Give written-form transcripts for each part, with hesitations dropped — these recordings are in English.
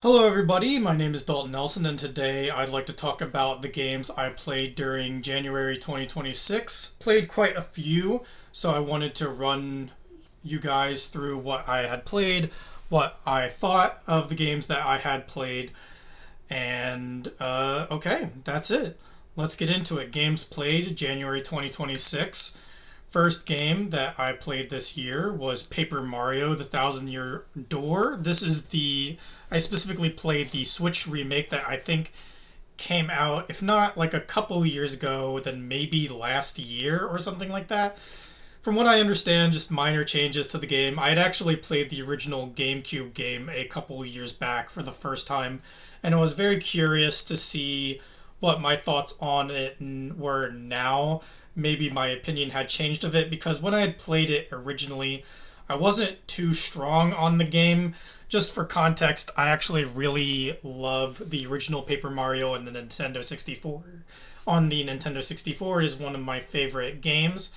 Hello, everybody. My name is Dalton Nelson, and today I'd like to talk about the games I played during January 2026. Played quite a few, so I wanted to run you guys through what I had played, what I thought of the games that I had played, and okay, that's it. Let's get into it. Games played January 2026. First game that I played this year was Paper Mario: The Thousand Year Door. I specifically played the Switch remake that I think came out, if not like a couple years ago, then maybe last year or something like that. From what I understand, just minor changes to the game. I had actually played the original GameCube game a couple years back for the first time, and I was very curious to see what my thoughts on it were now. Maybe my opinion had changed of it because when I had played it originally, I wasn't too strong on the game. Just for context, I actually really love the original Paper Mario and the Nintendo 64. On the Nintendo 64, it is one of my favorite games.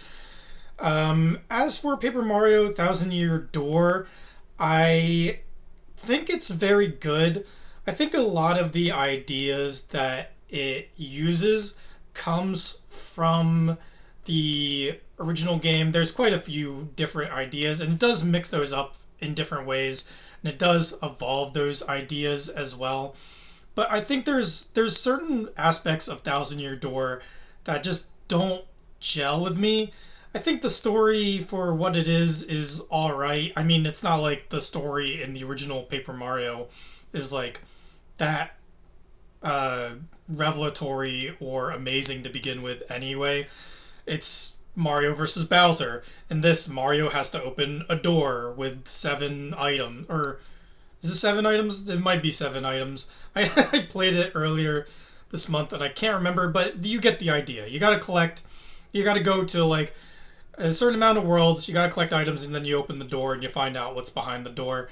As for Paper Mario Thousand Year Door, I think it's very good. I think a lot of the ideas that it uses comes from the original game. There's quite a few different ideas, and it does mix those up in different ways, and it does evolve those ideas as well. But I think there's certain aspects of Thousand Year Door that just don't gel with me. I think the story for what it is all right. I mean, it's not like the story in the original Paper Mario is like that uh, revelatory or amazing to begin with anyway. It's Mario versus Bowser. In this, Mario has to open a door with 7 items. Or is it 7 items? It might be 7 items. I played it earlier this month and I can't remember, but you get the idea. You gotta collect, you gotta go to like a certain amount of worlds, you gotta collect items, and then you open the door and you find out what's behind the door.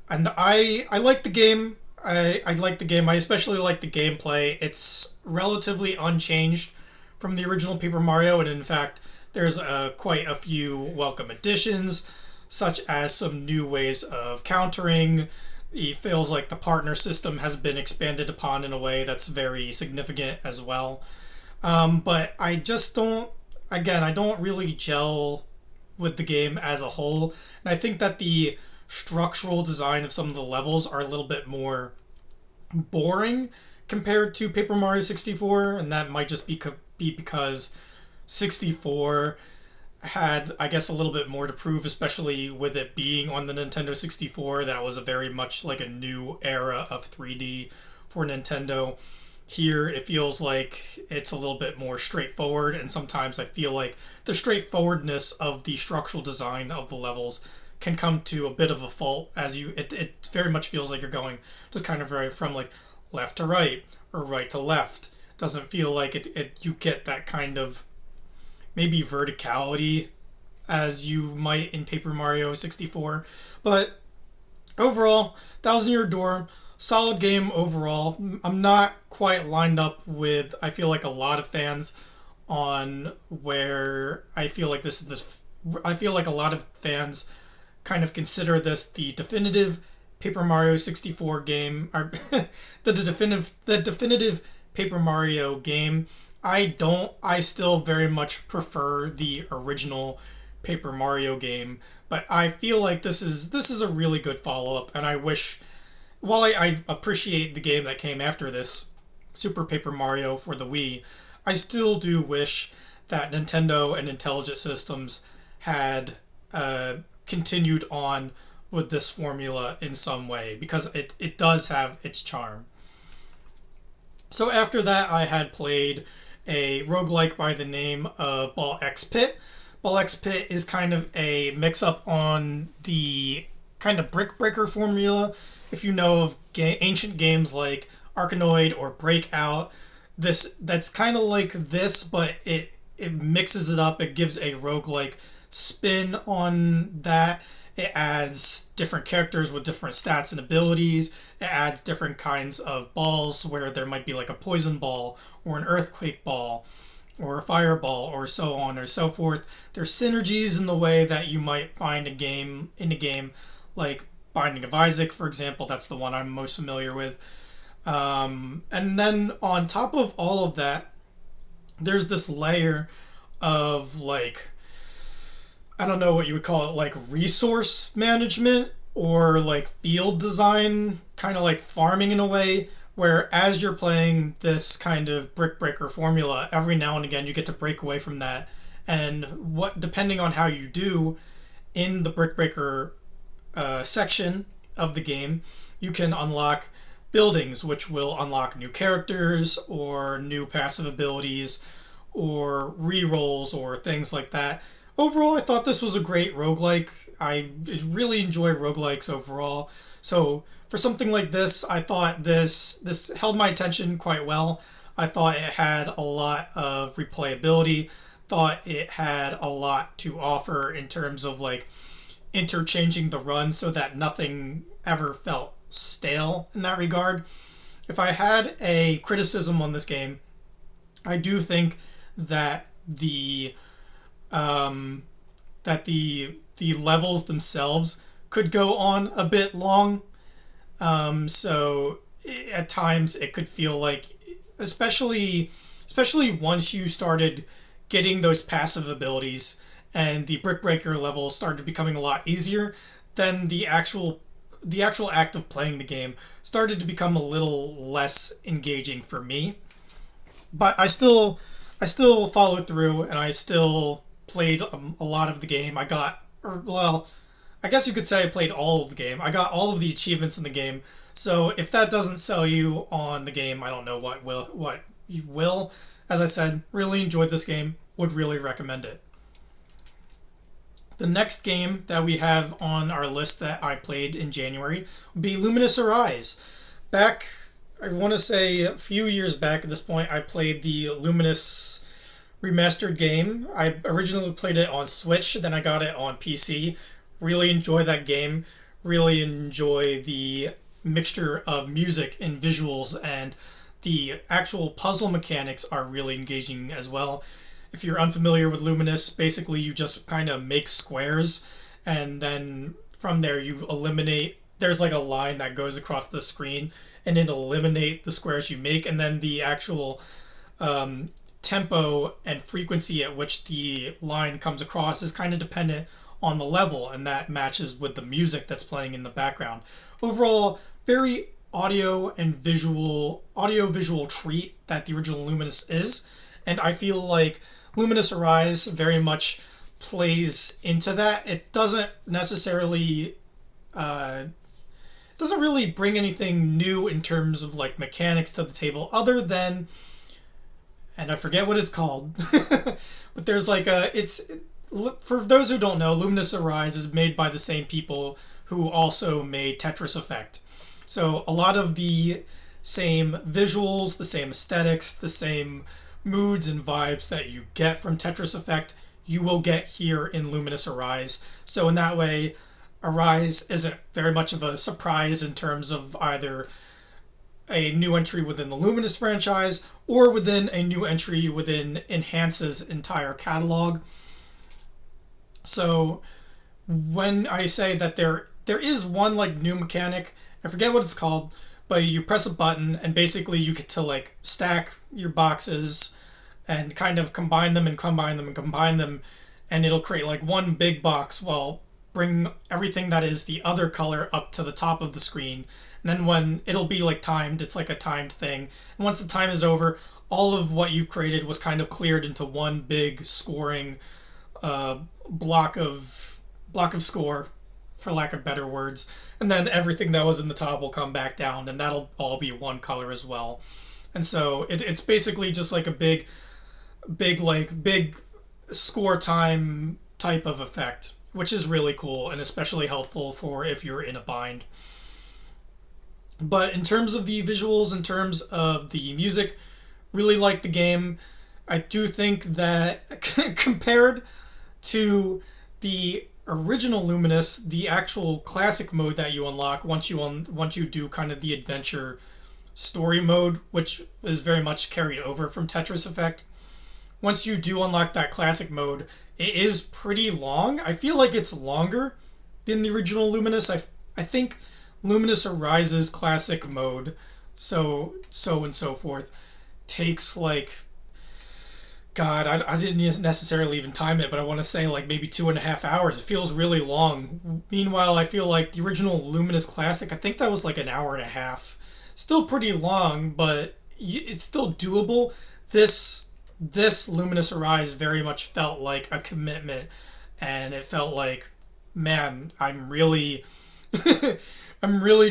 And I like the game. I like the game. I especially like the gameplay. It's relatively unchanged from the original Paper Mario, and in fact, there's quite a few welcome additions, such as some new ways of countering. It feels like the partner system has been expanded upon in a way that's very significant as well. But I just don't, again, I don't really gel with the game as a whole. And I think that the structural design of some of the levels are a little bit more boring compared to Paper Mario 64, and that might just be because 64 had, I guess, a little bit more to prove, especially with it being on the Nintendo 64. That was a very much like a new era of 3D for Nintendo. Here, it feels like it's a little bit more straightforward, and sometimes I feel like the straightforwardness of the structural design of the levels can come to a bit of a fault as it very much feels like you're going just kind of right from like left to right or right to left. It doesn't feel like it you get that kind of maybe verticality as you might in Paper Mario 64. But overall, Thousand Year Door, solid game overall. I'm not quite lined up with, I feel like, a lot of fans on where I feel like this is the. I feel like a lot of fans kind of consider this the definitive Paper Mario 64 game, or the definitive Paper Mario game. I don't. I still very much prefer the original Paper Mario game, but I feel like this is a really good follow up, and I wish. While I appreciate the game that came after this, Super Paper Mario for the Wii, I still do wish that Nintendo and Intelligent Systems had continued on with this formula in some way because it does have its charm. So after that, I had played a roguelike by the name of Ball X Pit. Ball X Pit is kind of a mix up on the kind of Brick Breaker formula. If you know of ancient games like Arkanoid or Breakout, that's kind of like this, but it mixes it up. It gives a roguelike spin on that. It adds different characters with different stats and abilities. It adds different kinds of balls where there might be like a poison ball or an earthquake ball or a fireball or so on or so forth. There's synergies in the way that you might find a game like Binding of Isaac, for example. That's the one I'm most familiar with. And then on top of all of that, there's this layer of like, I don't know what you would call it, like resource management or like field design, kind of like farming in a way, where as you're playing this kind of brick breaker formula, every now and again you get to break away from that. And what, depending on how you do in the brick breaker section of the game, you can unlock buildings, which will unlock new characters or new passive abilities or rerolls or things like that. Overall, I thought this was a great roguelike. I really enjoy roguelikes overall. So for something like this, I thought this held my attention quite well. I thought it had a lot of replayability. Thought it had a lot to offer in terms of like interchanging the runs so that nothing ever felt stale in that regard. If I had a criticism on this game, I do think that um, the levels themselves could go on a bit long. So at times it could feel like, especially once you started getting those passive abilities and the brick breaker levels started becoming a lot easier, then the actual act of playing the game started to become a little less engaging for me. But I still followed through and I still played a lot of the game. I guess you could say I played all of the game. I got all of the achievements in the game. So if that doesn't sell you on the game, I don't know what you will. As I said, really enjoyed this game. Would really recommend it. The next game that we have on our list that I played in January would be Luminous Arise. Back, I want to say a few years back at this point, I played the Luminous remastered game. I originally played it on Switch, then I got it on PC. Really enjoy that game. Really enjoy the mixture of music and visuals, and the actual puzzle mechanics are really engaging as well. If you're unfamiliar with Luminous, basically you just kind of make squares, and then from there you eliminate. There's like a line that goes across the screen, and it'll eliminate the squares you make, and then the actual tempo and frequency at which the line comes across is kind of dependent on the level, and that matches with the music that's playing in the background. Overall, very audio visual treat that the original Luminous is, and I feel like Luminous Arise very much plays into that. It doesn't really bring anything new in terms of like mechanics to the table, other than, and I forget what it's called, but there's like for those who don't know, Luminous Arise is made by the same people who also made Tetris Effect. So a lot of the same visuals, the same aesthetics, the same moods and vibes that you get from Tetris Effect, you will get here in Luminous Arise. So in that way, Arise isn't very much of a surprise in terms of either a new entry within the Luminous franchise or within a new entry within Enhance's entire catalog. So when I say that there is one like new mechanic, I forget what it's called, but you press a button and basically you get to like stack your boxes and kind of combine them and combine them and combine them, and it'll create like one big box while bring everything that is the other color up to the top of the screen. And then when it'll be like timed, it's like a timed thing. And once the time is over, all of what you've created was kind of cleared into one big scoring block of score, for lack of better words. And then everything that was in the top will come back down, and that'll all be one color as well. And so it's basically just like a big score time type of effect, which is really cool and especially helpful for if you're in a bind. But in terms of the visuals, in terms of the music, really like the game. I do think that compared to the original Luminous, the actual classic mode that you unlock once you do kind of the adventure story mode, which is very much carried over from Tetris Effect. Once you do unlock that classic mode, it is pretty long. I feel like it's longer than the original Luminous. I I think Luminous Arises classic mode, and so forth, takes like, God, I didn't necessarily even time it, but I want to say like maybe 2.5 hours. It feels really long. Meanwhile, I feel like the original Luminous Classic, I think that was like an hour and a half. Still pretty long, but it's still doable. This Luminous Arise very much felt like a commitment, and it felt like, man, I'm really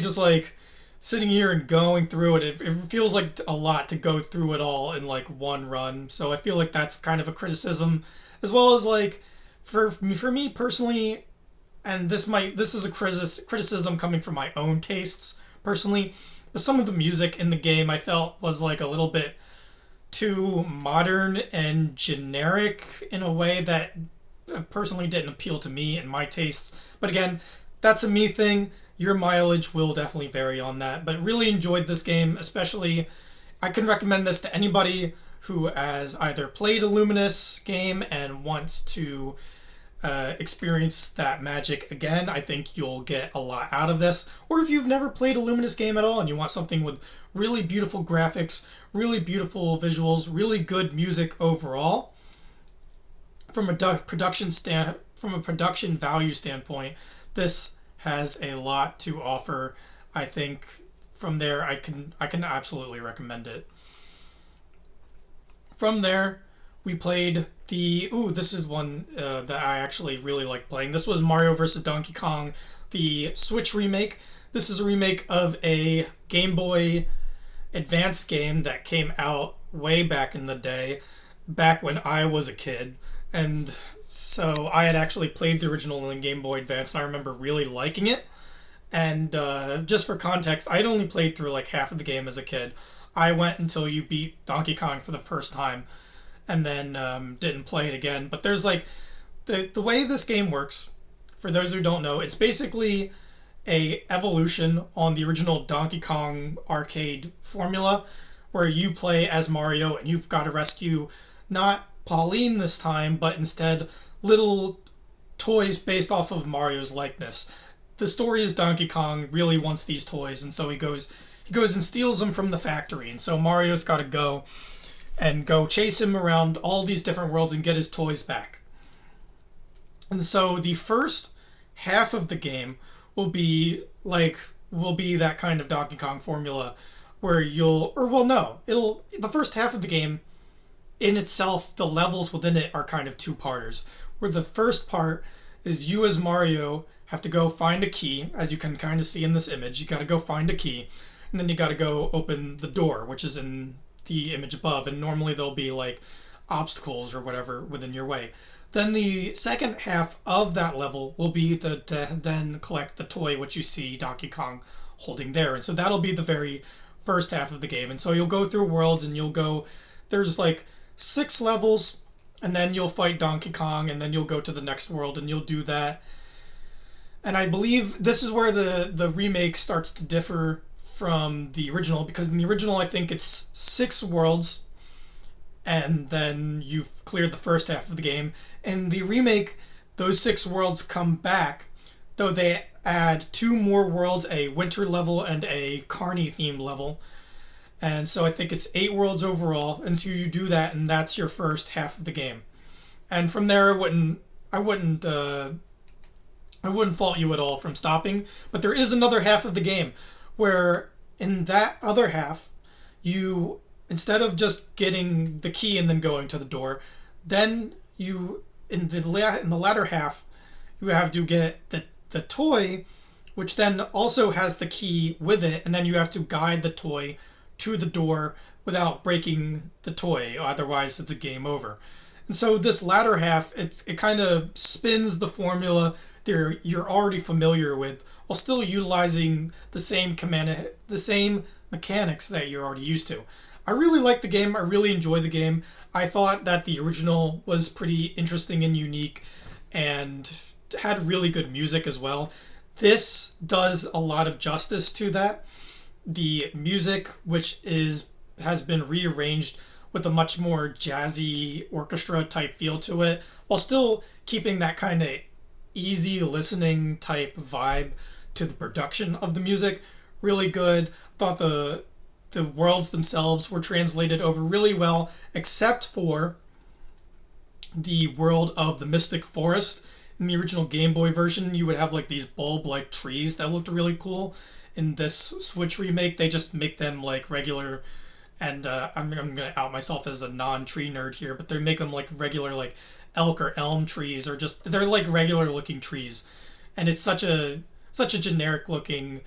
just like sitting here and going through it. It feels like a lot to go through it all in like one run. So I feel like that's kind of a criticism, as well as like for me personally, and this is a criticism coming from my own tastes personally. But some of the music in the game I felt was like a little bit too modern and generic in a way that personally didn't appeal to me and my tastes. But again, that's a me thing. Your mileage will definitely vary on that. But really enjoyed this game, especially I can recommend this to anybody who has either played a Luminous game and wants to experience that magic again. I think you'll get a lot out of this. Or if you've never played a Luminous game at all and you want something with really beautiful graphics, really beautiful visuals, really good music overall, from a production value standpoint, this has a lot to offer. I think from there I can absolutely recommend it. From there, we played this is one that I actually really like playing. This was Mario vs. Donkey Kong, the Switch remake. This is a remake of a Game Boy Advance game that came out way back in the day, back when I was a kid. And so I had actually played the original in Game Boy Advance, and I remember really liking it. And just for context, I'd only played through like half of the game as a kid. I went until you beat Donkey Kong for the first time, and then didn't play it again. But there's like the way this game works. For those who don't know, it's basically a evolution on the original Donkey Kong arcade formula, where you play as Mario and you've got to rescue not Pauline this time, but instead little toys based off of Mario's likeness. The story is Donkey Kong really wants these toys, and so he goes and steals them from the factory. And so Mario's got to go chase him around all these different worlds and get his toys back. And so the first half of the game will be that kind of Donkey Kong formula where the first half of the game in itself, the levels within it are kind of two-parters, where the first part is you as Mario have to go find a key, as you can kind of see in this image. You got to go find a key, and then you got to go open the door, which is in the image above, and normally there'll be like obstacles or whatever within your way. Then the second half of that level will be to then collect the toy, which you see Donkey Kong holding there. And so that'll be the very first half of the game. And so you'll go through worlds, and there's like 6 levels, and then you'll fight Donkey Kong, and then you'll go to the next world, and you'll do that. And I believe this is where the remake starts to differ from the original, because in the original I think it's 6 worlds, and then you've cleared the first half of the game. In the remake, those 6 worlds come back, though they add 2 more worlds, a winter level and a Carney themed level. And so I think it's 8 worlds overall, and so you do that, and that's your first half of the game. And from there, I wouldn't fault you at all from stopping. But there is another half of the game where, in that other half, you, instead of just getting the key and then going to the door, then you in the latter half, you have to get the toy, which then also has the key with it, and then you have to guide the toy to the door without breaking the toy, otherwise it's a game over. And so this latter half, it kind of spins the formula that you're already familiar with, while still utilizing the same mechanics that you're already used to. I really like the game. I really enjoy the game. I thought that the original was pretty interesting and unique, and had really good music as well. This does a lot of justice to that. The music, which has been rearranged with a much more jazzy orchestra type feel to it, while still keeping that kind of easy listening type vibe to the production of the music. Really good. Thought the worlds themselves were translated over really well, except for the world of the Mystic Forest. In the original Game Boy version, you would have like these bulb-like trees that looked really cool. In this Switch remake, they just make them like regular, and I'm gonna out myself as a non-tree nerd here, but they make them like regular like elk or elm trees, or just they're like regular looking trees, and it's such a generic looking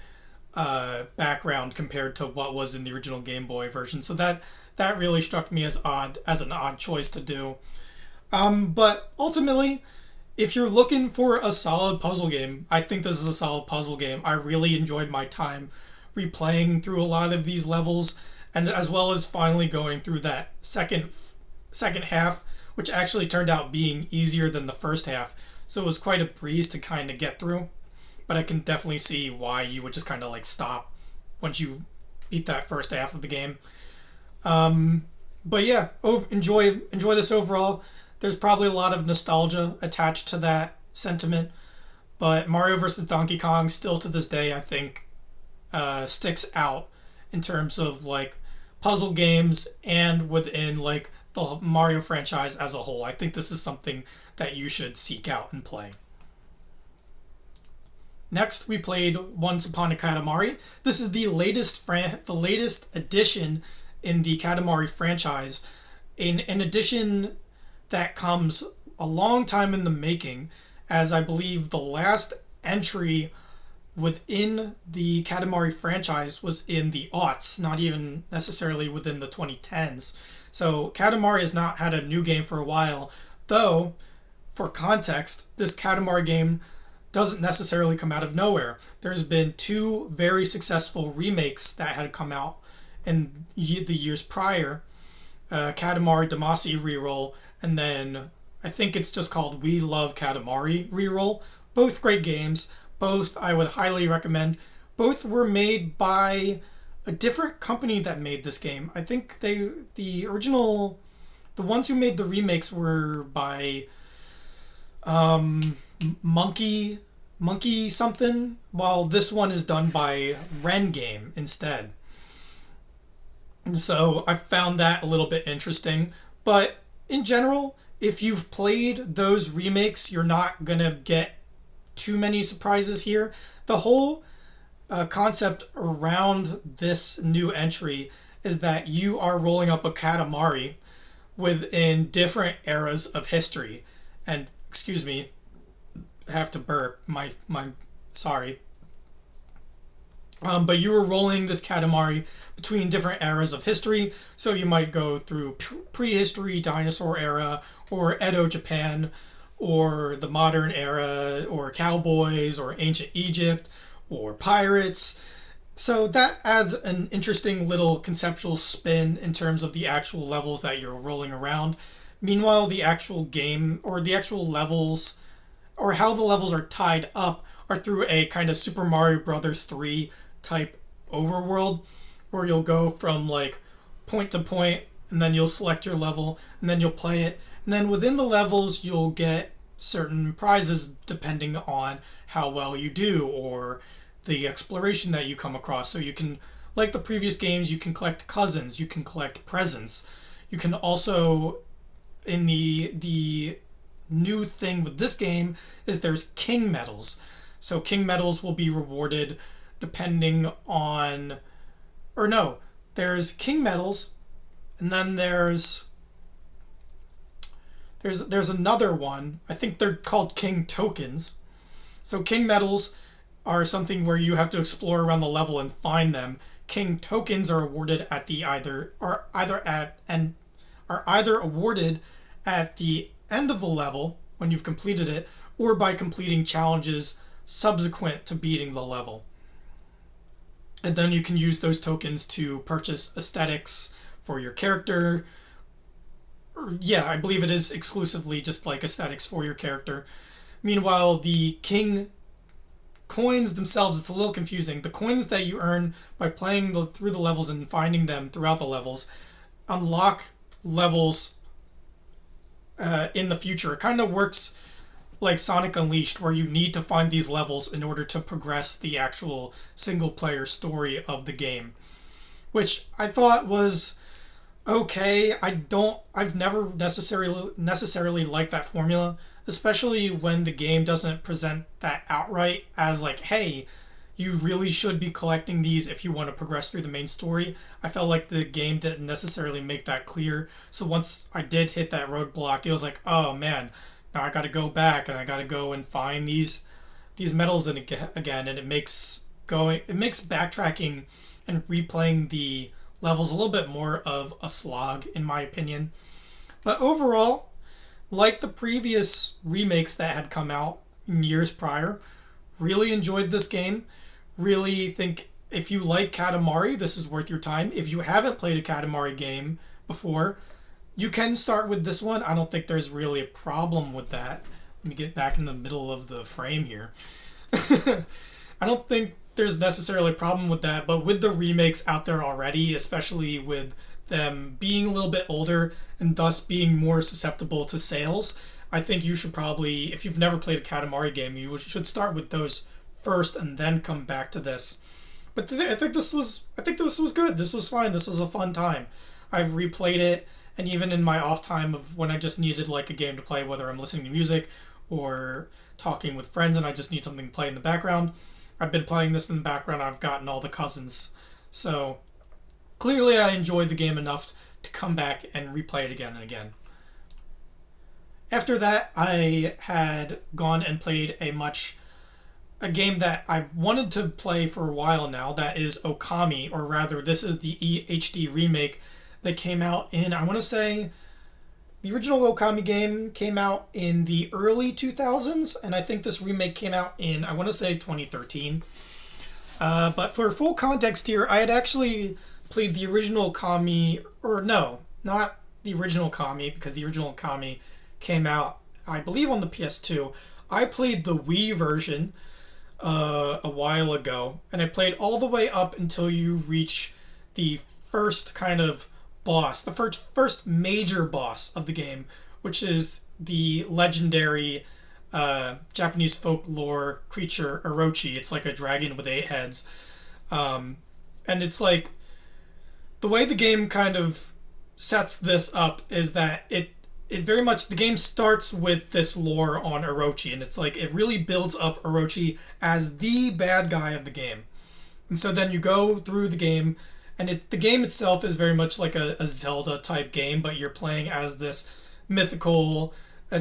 background compared to what was in the original Game Boy version. So that really struck me as an odd choice to do. But ultimately, if you're looking for a solid puzzle game, I think this is a solid puzzle game. I really enjoyed my time replaying through a lot of these levels, and as well as finally going through that second half, which actually turned out being easier than the first half. So it was quite a breeze to kind of get through. But I can definitely see why you would just kind of like stop once you beat that first half of the game. But yeah, enjoy this overall. There's probably a lot of nostalgia attached to that sentiment, but Mario vs. Donkey Kong still to this day I think sticks out in terms of like puzzle games and within like the Mario franchise as a whole. I think this is something that you should seek out and play. Next, we played Once Upon a Katamari. This is the latest addition in the Katamari franchise, an addition that comes a long time in the making, as I believe the last entry within the Katamari franchise was in the aughts, not even necessarily within the 2010s. So Katamari has not had a new game for a while, though, for context, this Katamari game doesn't necessarily come out of nowhere. There's been two very successful remakes that had come out in the years prior. Katamari Damacy Reroll, and then I think it's just called We Love Katamari Reroll. Both great games. Both I would highly recommend. Both were made by a different company that made this game. I think the ones who made the remakes were by Monkey something, while this one is done by Ren Game instead. And so I found that a little bit interesting. But in general, if you've played those remakes, you're not gonna get too many surprises here. The whole concept around this new entry is that you are rolling up a Katamari within different eras of history. And excuse me, I have to burp. My sorry. But you were rolling this Katamari between different eras of history. So you might go through prehistory, dinosaur era, or Edo Japan, or the modern era, or cowboys, or ancient Egypt, or pirates. So that adds an interesting little conceptual spin in terms of the actual levels that you're rolling around. Meanwhile, the actual game, or the actual levels, or how the levels are tied up, are through a kind of Super Mario Brothers 3 type overworld, where you'll go from like point to point, and then you'll select your level, and then you'll play it, and then within the levels you'll get certain prizes depending on how well you do, or the exploration that you come across. So you can, like the previous games, you can collect cousins, you can collect presents. You can also, in the new thing with this game, is there's king medals. So king medals will be rewarded depending on, or no, there's king medals, and then there's another one. I think they're called king tokens. So king medals are something where you have to explore around the level and find them. King tokens are awarded at the either awarded at the end of the level when you've completed it, or by completing challenges subsequent to beating the level. And then you can use those tokens to purchase aesthetics for your character. Yeah, I believe it is exclusively just like aesthetics for your character. Meanwhile, the king coins themselves, it's a little confusing. The coins that you earn by playing through the levels and finding them throughout the levels unlock levels in the future. It kind of works like Sonic Unleashed, where you need to find these levels in order to progress the actual single player story of the game, which I thought was okay. I've never necessarily liked that formula, especially when the game doesn't present that outright as like, hey, you really should be collecting these if you want to progress through the main story. I felt like the game didn't necessarily make that clear. So once I did hit that roadblock, it was like, oh man, now I got to go back and I got to go and find these medals again, and it makes backtracking and replaying the levels a little bit more of a slog, in my opinion. But overall, like the previous remakes that had come out in years prior, really enjoyed this game. Really think if you like Katamari, this is worth your time. If you haven't played a Katamari game before, you can start with this one. I don't think there's really a problem with that. Let me get back in the middle of the frame here. I don't think there's necessarily a problem with that, but with the remakes out there already, especially with them being a little bit older and thus being more susceptible to sales, I think you should probably, if you've never played a Katamari game, you should start with those first and then come back to this. But I think this was good. This was fine. This was a fun time. I've replayed it, and even in my off time of when I just needed like a game to play, whether I'm listening to music or talking with friends and I just need something to play in the background, I've been playing this in the background. I've gotten all the cousins. So clearly I enjoyed the game enough to come back and replay it again and again. After that, I had gone and played a game that I've wanted to play for a while now. That is Okami, or rather, this is the HD remake that came out in, I want to say, the original Okami game came out in the early 2000s, and I think this remake came out in, I want to say, 2013. But for full context here, I had actually played the original Okami, or no, not the original Okami, because the original Okami came out, I believe, on the PS2. I played the Wii version a while ago, and I played all the way up until you reach the first kind of boss, the first major boss of the game, which is the legendary Japanese folklore creature Orochi. It's like a dragon with 8 heads, and it's like the way the game kind of sets this up is that it very much, the game starts with this lore on Orochi, and it's like it really builds up Orochi as the bad guy of the game. And so then you go through the game, and the game itself is very much like a Zelda type game, but you're playing as this mythical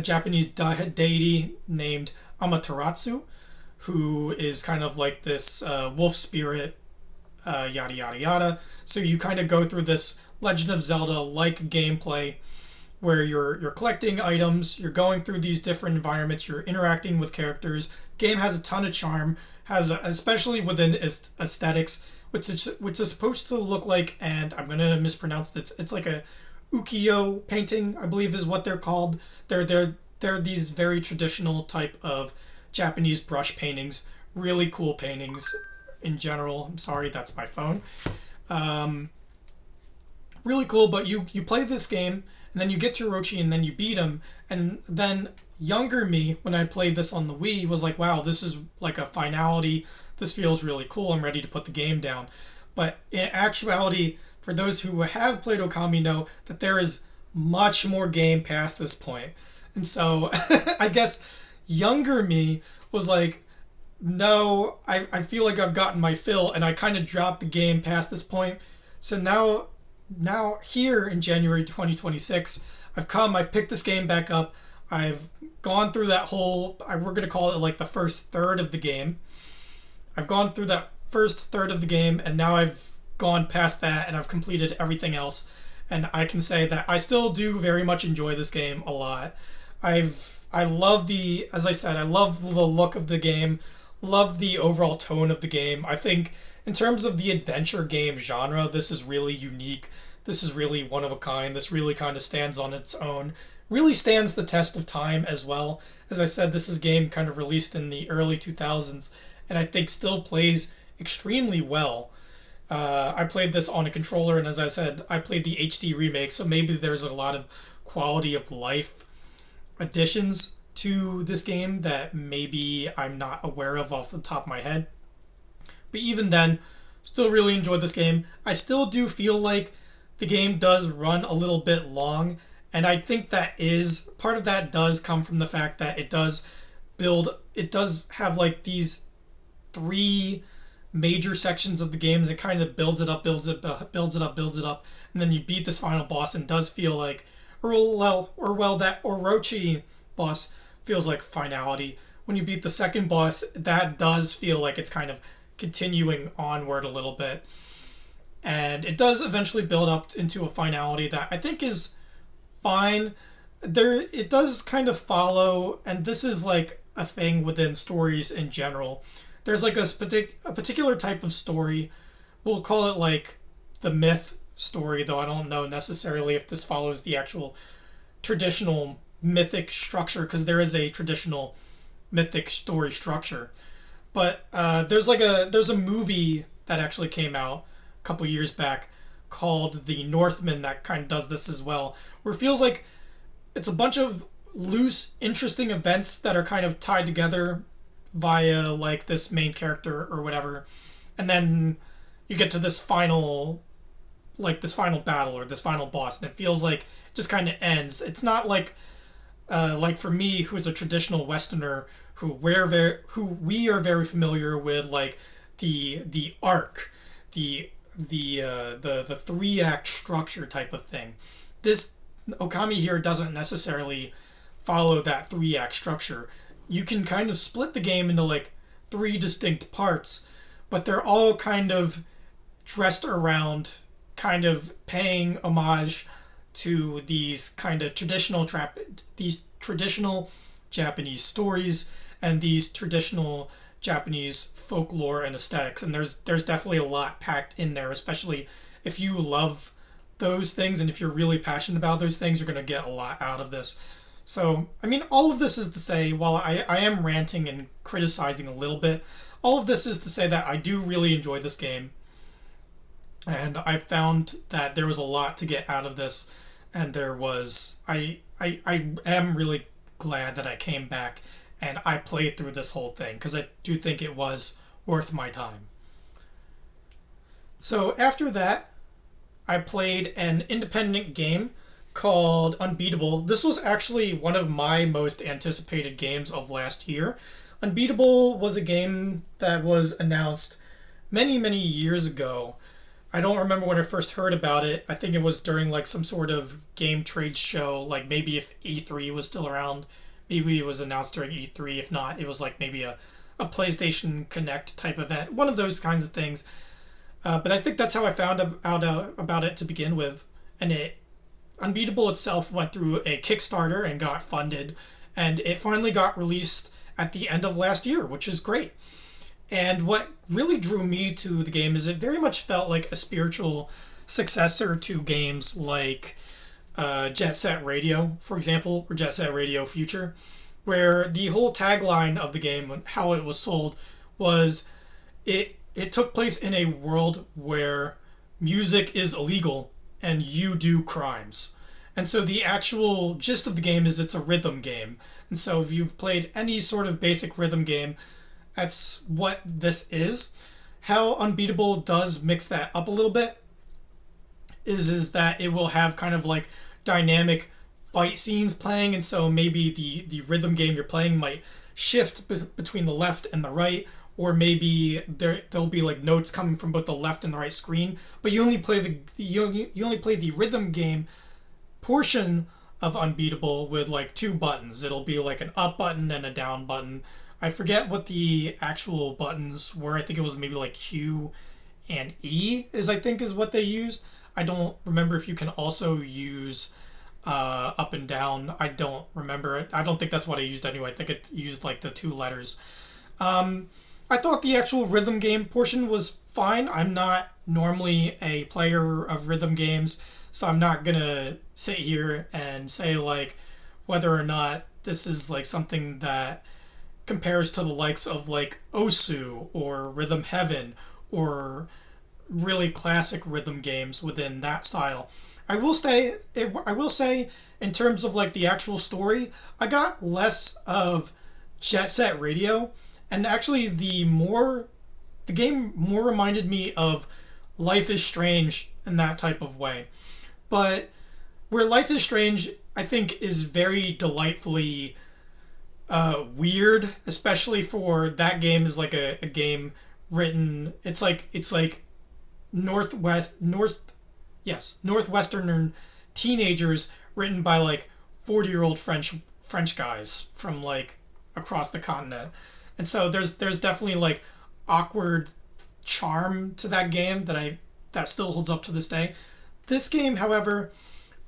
Japanese deity named Amaterasu, who is kind of like this wolf spirit, yada yada yada. So you kind of go through this Legend of Zelda like gameplay, where you're collecting items, you're going through these different environments, you're interacting with characters. Game has a ton of charm, especially within aesthetics, which is supposed to look like, and I'm gonna mispronounce it. It's like a ukiyo painting, I believe is what they're called. They're these very traditional type of Japanese brush paintings, really cool paintings in general. I'm sorry, that's my phone. Really cool, but you play this game, and then you get to Orochi, and then you beat him, and then younger me, when I played this on the Wii, was like, wow, this is like a finality, this feels really cool, I'm ready to put the game down. But in actuality, for those who have played Okami know that there is much more game past this point. And so, I guess younger me was like, no, I feel like I've gotten my fill, and I kind of dropped the game past this point. So now here in January 2026, I've picked this game back up. I've gone through that whole, we're going to call it like the first third of the game. I've gone through that first third of the game, and now I've gone past that, and I've completed everything else. And I can say that I still do very much enjoy this game a lot. I love as I said, I love the look of the game, love the overall tone of the game. I think in terms of the adventure game genre, this is really unique. This is really one of a kind. This really kind of stands on its own. Really stands the test of time as well. As I said, this is a game kind of released in the early 2000s, and I think still plays extremely well. I played this on a controller, and as I said, I played the HD remake, so maybe there's a lot of quality of life additions to this game that maybe I'm not aware of off the top of my head. But even then, still really enjoy this game. I still do feel like the game does run a little bit long, and I think that is part of that does come from the fact that it does have like these three major sections of the games. It kind of builds it up, builds it up, and then you beat this final boss, and does feel like, that Orochi boss feels like finality. When you beat the second boss, that does feel like it's kind of continuing onward a little bit, and it does eventually build up into a finality that I think is fine. It does kind of follow, and this is like a thing within stories in general. There's like a particular type of story. We'll call it like the myth story, though I don't know necessarily if this follows the actual traditional mythic structure, because there is a traditional mythic story structure. But there's a movie that actually came out a couple years back called The Northman that kind of does this as well, where it feels like it's a bunch of loose, interesting events that are kind of tied together via like this main character or whatever, and then you get to this final battle or this final boss, and it feels like it just kind of ends. It's not like for me, who's a traditional Westerner, who we are very familiar with, like the arc, the 3-act structure type of thing. This Okami here doesn't necessarily follow that 3-act structure. You can kind of split the game into like 3 distinct parts, but they're all kind of dressed around kind of paying homage to these traditional Japanese stories and these traditional Japanese folklore and aesthetics. And there's definitely a lot packed in there, especially if you love those things and if you're really passionate about those things, you're going to get a lot out of this. So, I mean, all of this is to say, while I am ranting and criticizing a little bit, all of this is to say that I do really enjoy this game. And I found that there was a lot to get out of this. And I am really glad that I came back and I played through this whole thing, because I do think it was worth my time. So after that, I played an independent game called Unbeatable. This was actually one of my most anticipated games of last year. Unbeatable was a game that was announced many, many years ago. I don't remember when I first heard about it. I think it was during like some sort of game trade show, like maybe if E3 was still around. Maybe it was announced during E3. If not, it was like maybe a PlayStation Connect type event. One of those kinds of things. But I think that's how I found out about it to begin with. And Unbeatable itself went through a Kickstarter and got funded. And it finally got released at the end of last year, which is great. And what really drew me to the game is it very much felt like a spiritual successor to games like Jet Set Radio, for example, or Jet Set Radio Future, where the whole tagline of the game, how it was sold, was it took place in a world where music is illegal and you do crimes. And so the actual gist of the game is it's a rhythm game. And so if you've played any sort of basic rhythm game, that's what this is. How Unbeatable does mix that up a little bit is that it will have kind of like dynamic fight scenes playing, and so maybe the rhythm game you're playing might shift between the left and the right, or maybe there'll be like notes coming from both the left and the right screen, but you only play the rhythm game portion of Unbeatable with like 2 buttons. It'll be like an up button and a down button. I forget what the actual buttons were. I think it was maybe like Q and E is what they used. I don't remember if you can also use up and down. I don't remember it. I don't think that's what I used anyway. I think it used like the 2 letters. I thought the actual rhythm game portion was fine. I'm not normally a player of rhythm games, so I'm not gonna sit here and say like whether or not this is like something that compares to the likes of like Osu or Rhythm Heaven or really classic rhythm games within that style. I will say, in terms of like the actual story, I got less of Jet Set Radio, and actually the game more reminded me of Life is Strange in that type of way. But where Life is Strange, I think, is very delightfully weird, especially for that game is like a game written. It's like northwestern teenagers written by like 40-year-old French guys from like across the continent, and so there's definitely like awkward charm to that game that still holds up to this day. This game, however,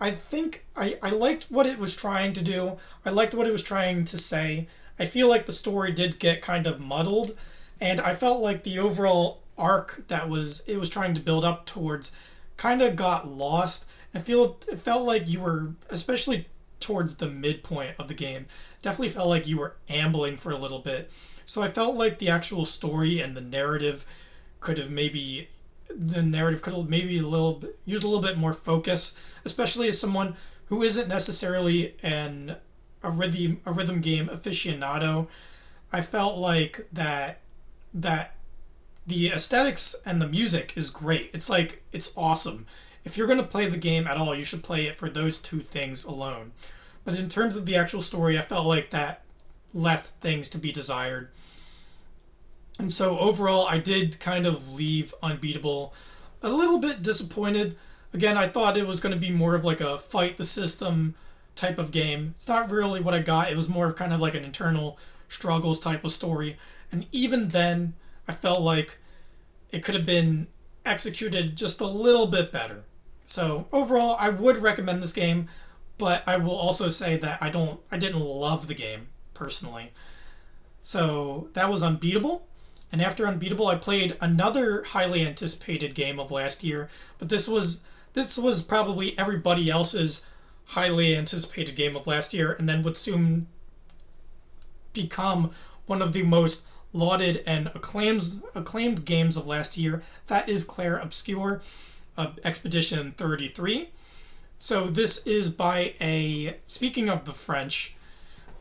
I think I liked what it was trying to do. I liked what it was trying to say. I feel like the story did get kind of muddled, and I felt like the overall arc that it was trying to build up towards kind of got lost. It felt like you were, especially towards the midpoint of the game, definitely felt like you were ambling for a little bit. So I felt like the narrative could have maybe a little bit, used a little bit more focus, especially as someone who isn't necessarily a rhythm game aficionado. I felt like that the aesthetics and the music is great. It's awesome. If you're going to play the game at all, you should play it for those two things alone. But in terms of the actual story, I felt like that left things to be desired. And so overall, I did kind of leave Unbeatable a little bit disappointed. Again, I thought it was going to be more of like a fight the system type of game. It's not really what I got. It was more of kind of like an internal struggles type of story. And even then, I felt like it could have been executed just a little bit better. So overall, I would recommend this game, but I will also say that I didn't love the game personally. So that was Unbeatable. And after Unbeatable, I played another highly anticipated game of last year, but this was probably everybody else's highly anticipated game of last year, and then would soon become one of the most lauded and acclaimed games of last year. That is Clair Obscur, Expedition 33. So this is by speaking of the French,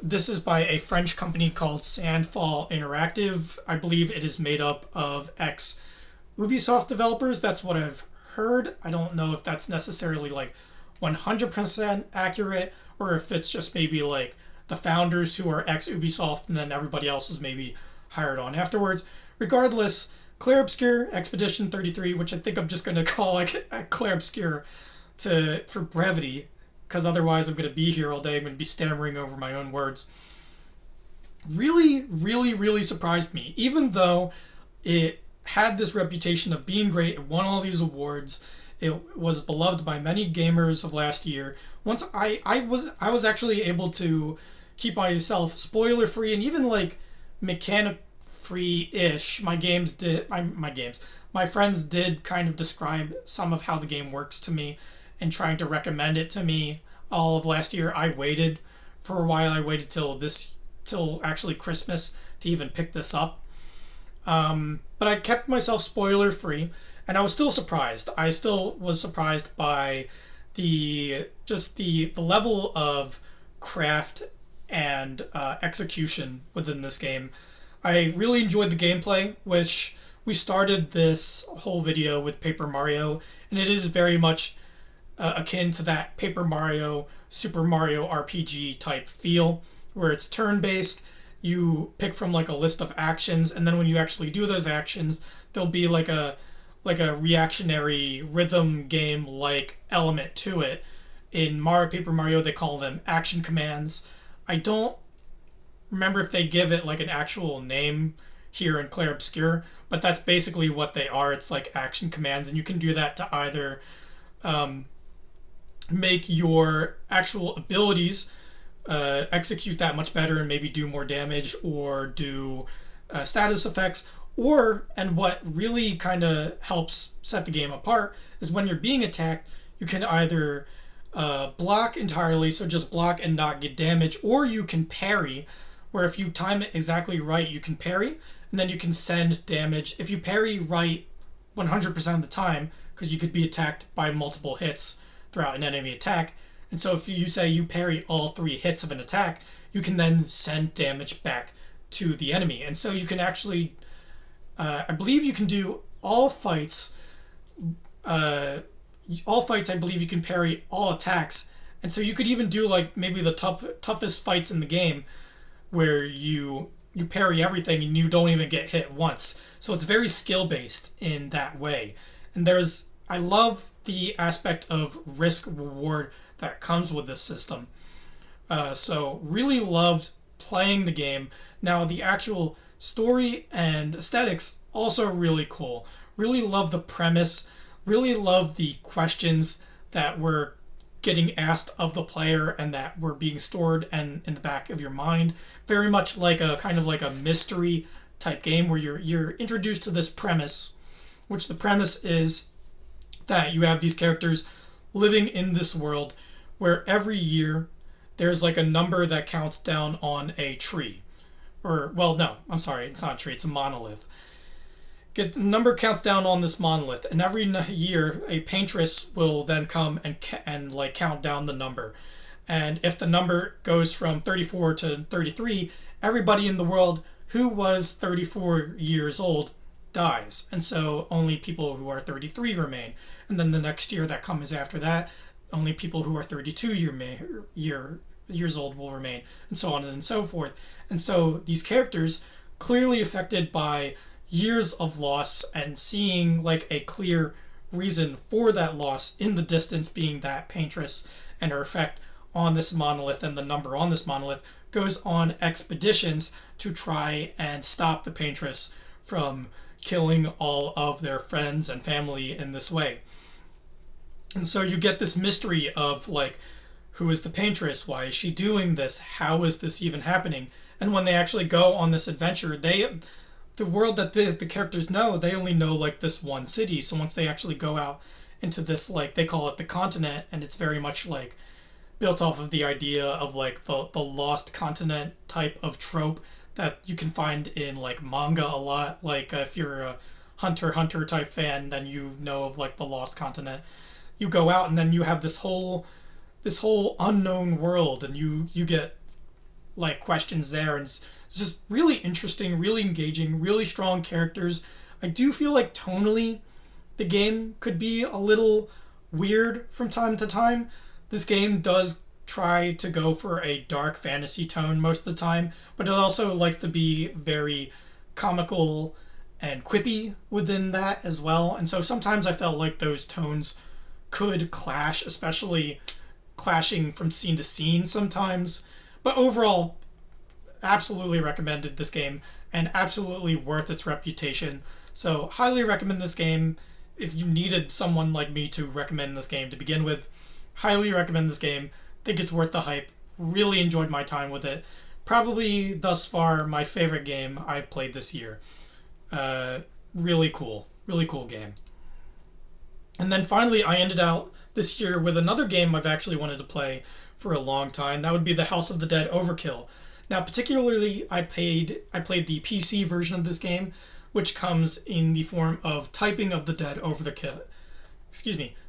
this is by a French company called Sandfall Interactive. I believe it is made up of ex-Ubisoft developers. That's what I've heard. I don't know if that's necessarily like 100% accurate, or if it's just maybe like the founders who are ex-Ubisoft and then everybody else was maybe hired on afterwards. Regardless, Clair Obscur Expedition 33, which I think I'm just going to call like Clair Obscur for brevity, because otherwise I'm going to be here all day. I'm going to be stammering over my own words. Really, really, really surprised me. Even though it had this reputation of being great, it won all these awards, it was beloved by many gamers of last year. Once I was actually able to keep myself spoiler free and even like mechanic free ish. My friends did kind of describe some of how the game works to me and trying to recommend it to me all of last year. I waited for a while. I waited till actually Christmas to even pick this up. But I kept myself spoiler free, and I was still surprised. I still was surprised by the level of craft and execution within this game. I really enjoyed the gameplay, which we started this whole video with Paper Mario, and it is very much akin to that Paper Mario, Super Mario RPG type feel, where it's turn-based. You pick from like a list of actions, and then when you actually do those actions, there'll be like a reactionary rhythm game like element to it. In Paper Mario, they call them action commands. I don't remember if they give it like an actual name here in Clair Obscur, but that's basically what they are. It's like action commands, and you can do that to either make your actual abilities execute that much better and maybe do more damage, or do status effects, and what really kind of helps set the game apart is when you're being attacked, you can either block entirely, so just block and not get damage, or you can parry, where if you time it exactly right, you can parry, and then you can send damage. If you parry right 100% of the time, because you could be attacked by multiple hits throughout an enemy attack. And so if you say you parry all 3 hits of an attack, you can then send damage back to the enemy. And so you can actually, I believe you can do all fights. All fights, I believe you can parry all attacks. And so you could even do like maybe the toughest fights in the game where you parry everything and you don't even get hit once. So it's very skill based in that way. And I love the aspect of risk reward that comes with this system. So really loved playing the game. Now the actual story and aesthetics also really cool. Really love the premise. Really love the questions that were getting asked of the player and that were being stored and in the back of your mind. Very much like a kind of like a mystery type game where you're introduced to this premise, which the premise is that you have these characters living in this world where every year there's like a number that counts down on a tree. Or, well, no, I'm sorry, it's not a tree, it's a monolith. The number counts down on this monolith, and every year a paintress will then come and like count down the number. And if the number goes from 34 to 33, everybody in the world who was 34 years old dies. And so only people who are 33 remain. And then the next year that comes after that, only people who are 32 years old will remain, and so on and so forth. And so these characters, clearly affected by years of loss and seeing like a clear reason for that loss in the distance being that paintress and her effect on this monolith and the number on this monolith, goes on expeditions to try and stop the paintress from killing all of their friends and family in this way. And so you get this mystery of like, who is the paintress? Why is she doing this? How is this even happening? And when they actually go on this adventure, the world that the characters know, they only know like this one city. So once they actually go out into this, like they call it the continent, and it's very much like built off of the idea of like the lost continent type of trope that you can find in like manga a lot. Like if you're a Hunter x Hunter type fan, then you know of like the lost continent. You go out and then you have this whole unknown world, and you get like questions there, and it's just really interesting, really engaging, really strong characters. I do feel like tonally the game could be a little weird from time to time. This game does try to go for a dark fantasy tone most of the time, but it also likes to be very comical and quippy within that as well. And so sometimes I felt like those tones could clash, especially clashing from scene to scene sometimes. But overall, absolutely recommended this game and absolutely worth its reputation. So highly recommend this game. If you needed someone like me to recommend this game to begin with, highly recommend this game. Think it's worth the hype. Really enjoyed my time with it. Probably thus far my favorite game I've played this year. Really cool game. And then finally I ended out this year with another game I've actually wanted to play for a long time. That would be the House of the Dead Overkill. Now, particularly, I played the PC version of this game, which comes in the form of Typing of the Dead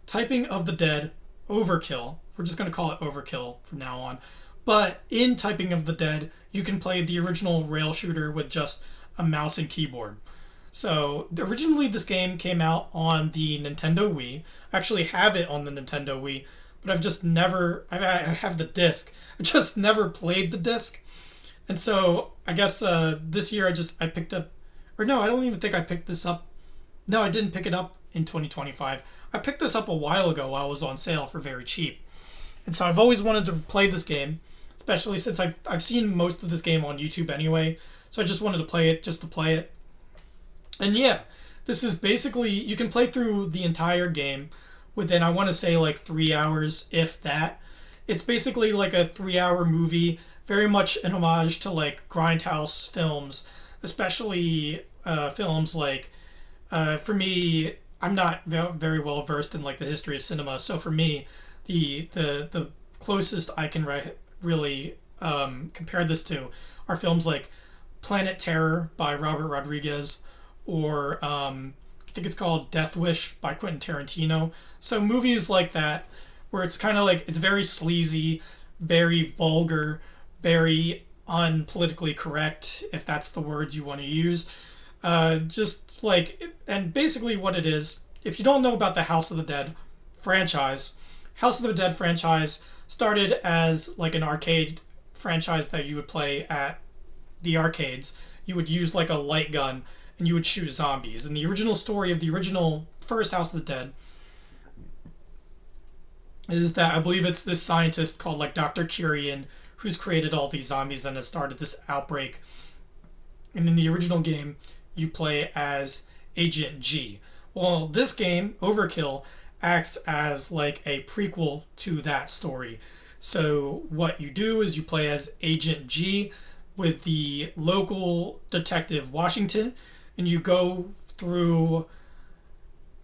Typing of the Dead Overkill. We're just going to call it Overkill from now on. But in Typing of the Dead, you can play the original rail shooter with just a mouse and keyboard. So originally this game came out on the Nintendo Wii. I actually have it on the Nintendo Wii, but I have the disc. I just never played the disc. And so I guess this year I picked up, or no, I don't even think I picked this up. No, I didn't pick it up in 2025. I picked this up a while ago while it was on sale for very cheap. And so I've always wanted to play this game, especially since I've seen most of this game on YouTube anyway. So I just wanted to play it just to play it. And yeah, this is basically, you can play through the entire game within, I want to say, like 3 hours, if that. It's basically like a 3-hour movie, very much an homage to like Grindhouse films, especially films like, for me, I'm not very well versed in like the history of cinema, so for me, the closest I can really compare this to are films like Planet Terror by Robert Rodriguez, or think it's called Death Wish by Quentin Tarantino. So movies like that, where it's kind of like, it's very sleazy, very vulgar, very unpolitically correct, if that's the words you want to use. Just like, and basically what it is, if you don't know about the House of the Dead franchise, House of the Dead franchise started as like an arcade franchise that you would play at the arcades. You would use like a light gun and you would shoot zombies. And the original story of the original first House of the Dead is that I believe it's this scientist called like Dr. Curian who's created all these zombies and has started this outbreak. And in the original game, you play as Agent G. Well, this game, Overkill, acts as like a prequel to that story. So what you do is you play as Agent G with the local detective Washington, and you go through,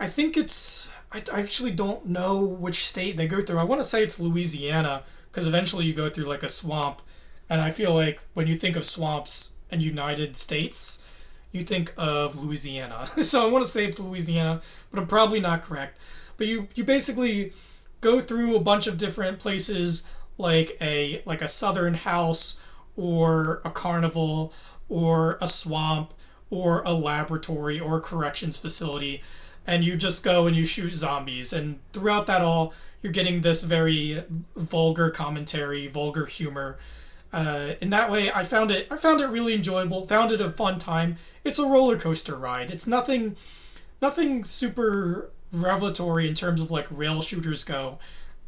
I think it's, I actually don't know which state they go through. I want to say it's Louisiana, because eventually you go through like a swamp, and I feel like when you think of swamps and United States, you think of Louisiana. So I want to say it's Louisiana, but I'm probably not correct. But you basically go through a bunch of different places, like a southern house or a carnival or a swamp or a laboratory or a corrections facility, and you just go and you shoot zombies. And throughout that all, you're getting this very vulgar commentary, vulgar humor. In that way, I found it really enjoyable. Found it a fun time. It's a roller coaster ride. It's nothing super revelatory in terms of like rail shooters go.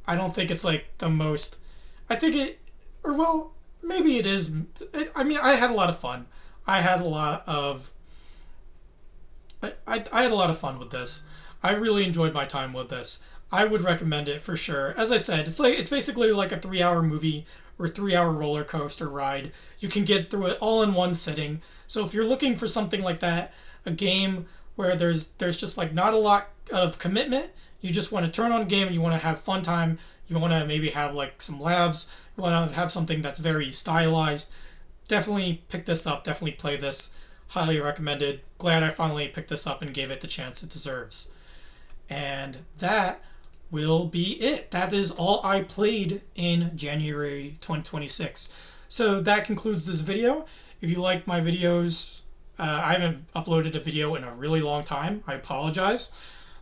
I don't think it's like the most. I think it, or well, maybe it is. I mean, I had a lot of fun. I had a lot of. I had a lot of fun with this. I really enjoyed my time with this. I would recommend it for sure. As I said, it's basically like a 3-hour movie or 3-hour roller coaster ride. You can get through it all in one sitting. So if you're looking for something like that, a game where there's just like not a lot of commitment, you just want to turn on a game and you want to have fun time, you want to maybe have like some laughs, you want to have something that's very stylized, definitely pick this up, definitely play this. Highly recommended. Glad I finally picked this up and gave it the chance it deserves. And that will be it. That is all I played in January 2026. So that concludes this video. If you like my videos, I haven't uploaded a video in a really long time. I apologize.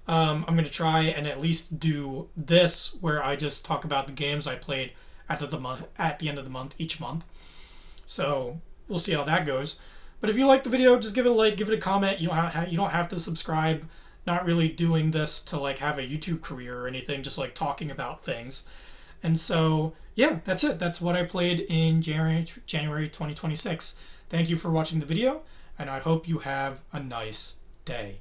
I'm going to try and at least do this where I just talk about the games I played at the end of the month, each month. So we'll see how that goes. But if you like the video, just give it a like, give it a comment. You don't have to subscribe. Not really doing this to like have a YouTube career or anything, just like talking about things. And so, yeah, that's it. That's what I played in January 2026. Thank you for watching the video, and I hope you have a nice day.